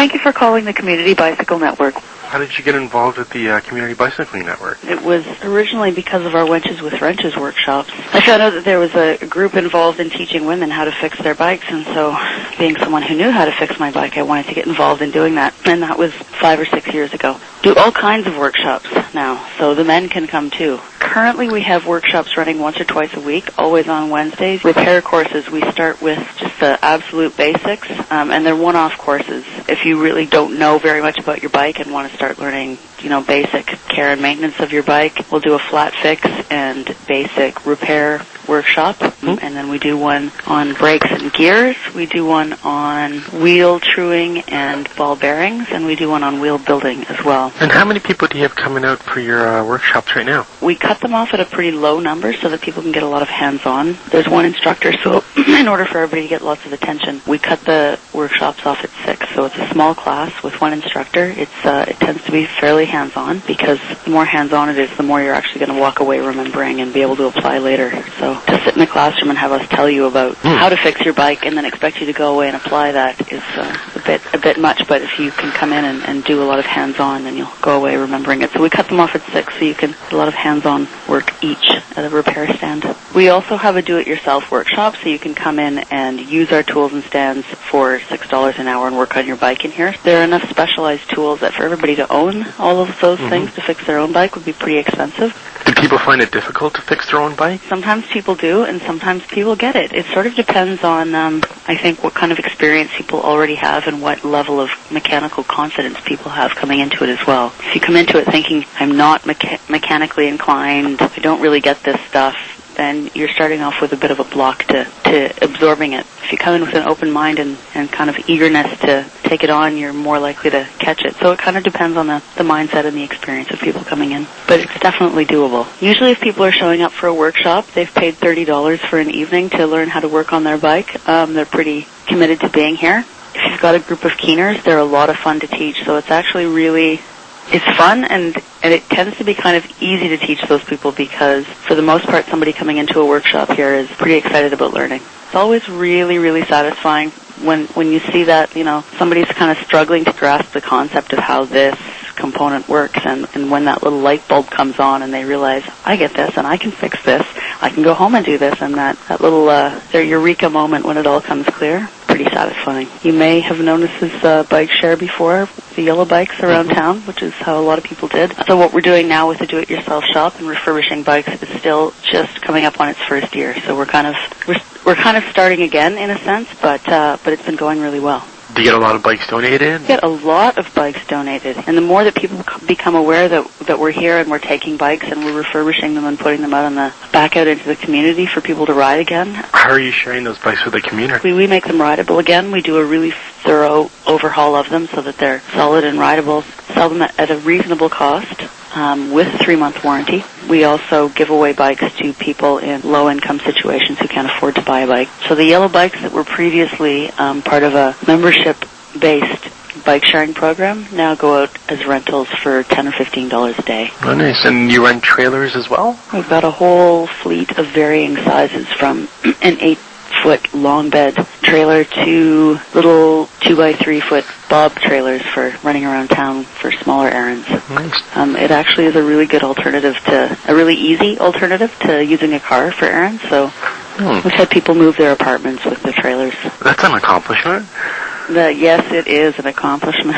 Thank you for calling the Community Bicycle Network. How did you get involved with the Community Bicycling Network? It was originally because of our Wenches with Wrenches workshops. I found out that there was a group involved in teaching women how to fix their bikes, and so being someone who knew how to fix my bike, I wanted to get involved in doing that, and that was 5 or 6 years ago. Do all kinds of workshops now, so the men can come too. Currently we have workshops running once or twice a week, always on Wednesdays. Repair courses, we start with just the absolute basics, and they're one-off courses. If you really don't know very much about your bike and want to start learning, basic care and maintenance of your bike, we'll do a flat fix and basic repair workshop, and then we do one on brakes and gears, we do one on wheel truing and ball bearings, and we do one on wheel building as well. And how many people do you have coming out for your workshops right now? We cut them off at a pretty low number so that people can get a lot of hands-on. There's one instructor, so in order for everybody to get lots of attention, we cut the workshops off at 6, so it's a small class with one instructor. It tends to be fairly hands-on, because the more hands-on it is, the more you're actually going to walk away remembering and be able to apply later. So to sit in the classroom and have us tell you about how to fix your bike and then expect you to go away and apply that is a bit much, but if you can come in and do a lot of hands-on, then you'll go away remembering it. So we cut them off at 6 so you can do a lot of hands-on work each at a repair stand. We also have a do-it-yourself workshop, so you can come in and use our tools and stands for $6 an hour and work on your bike in here. There are enough specialized tools that for everybody to own all of those things to fix their own bike would be pretty expensive. Do people find it difficult to fix their own bike? Sometimes people do, and sometimes people get it. It sort of depends on, I think, what kind of experience people already have and what level of mechanical confidence people have coming into it as well. If you come into it thinking, I'm not mechanically inclined, I don't really get this stuff, then you're starting off with a bit of a block to absorbing it. If you come in with an open mind and kind of eagerness to take it on, you're more likely to catch it. So it kind of depends on the mindset and the experience of people coming in. But it's definitely doable. Usually if people are showing up for a workshop, they've paid $30 for an evening to learn how to work on their bike. They're pretty committed to being here. If you've got a group of keeners, they're a lot of fun to teach. So it's actually it's fun, and it tends to be kind of easy to teach those people because, for the most part, somebody coming into a workshop here is pretty excited about learning. It's always really, really satisfying when you see that, somebody's kind of struggling to grasp the concept of how this component works, and when that little light bulb comes on and they realize, I get this and I can fix this, I can go home and do this, and that little their eureka moment when it all comes clear, pretty satisfying. You may have noticed this bike share before, the yellow bikes around town, which is how a lot of people did. So what we're doing now with the do-it-yourself shop and refurbishing bikes is still just coming up on its first year. So we're kind of starting again in a sense, but it's been going really well. Do you get a lot of bikes donated? We get a lot of bikes donated, and the more that people become aware that we're here and we're taking bikes and we're refurbishing them and putting them back out into the community for people to ride again. How are you sharing those bikes with the community? We make them rideable again. We do a really thorough overhaul of them so that they're solid and rideable. Sell them at a reasonable cost. With a 3-month warranty. We also give away bikes to people in low-income situations who can't afford to buy a bike. So the yellow bikes that were previously part of a membership-based bike-sharing program now go out as rentals for $10 or $15 a day. Oh, nice. And you rent trailers as well? We've got a whole fleet of varying sizes, from an 8-foot long bed trailer to little 2x3-foot bob trailers for running around town for smaller errands. Nice. It actually is a really good alternative a really easy alternative to using a car for errands. So we've had people move their apartments with the trailers. That's an accomplishment. Yes, it is an accomplishment.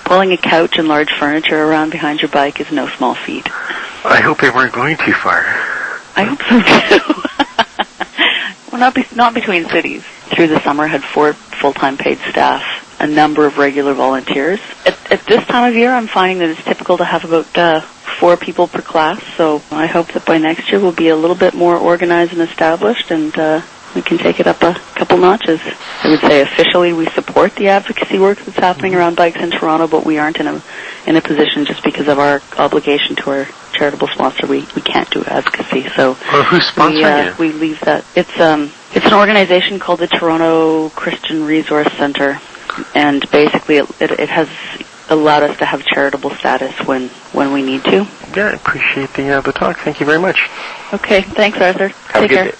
Pulling a couch and large furniture around behind your bike is no small feat. I hope they weren't going too far. I hope so too. Well, not between cities. Through the summer, had 4 full-time paid staff, a number of regular volunteers. At this time of year, I'm finding that it's typical to have about 4 people per class, so I hope that by next year we'll be a little bit more organized and established, and we can take it up a couple notches. I would say officially we support the advocacy work that's happening around bikes in Toronto, but we aren't in a position, just because of our obligation to our charitable sponsor, we can't do advocacy. So who's sponsoring you? We leave that. It's an organization called the Toronto Christian Resource Center, and basically it has allowed us to have charitable status when we need to. Yeah, I appreciate the talk. Thank you very much. Okay, thanks, Arthur. Have a good day.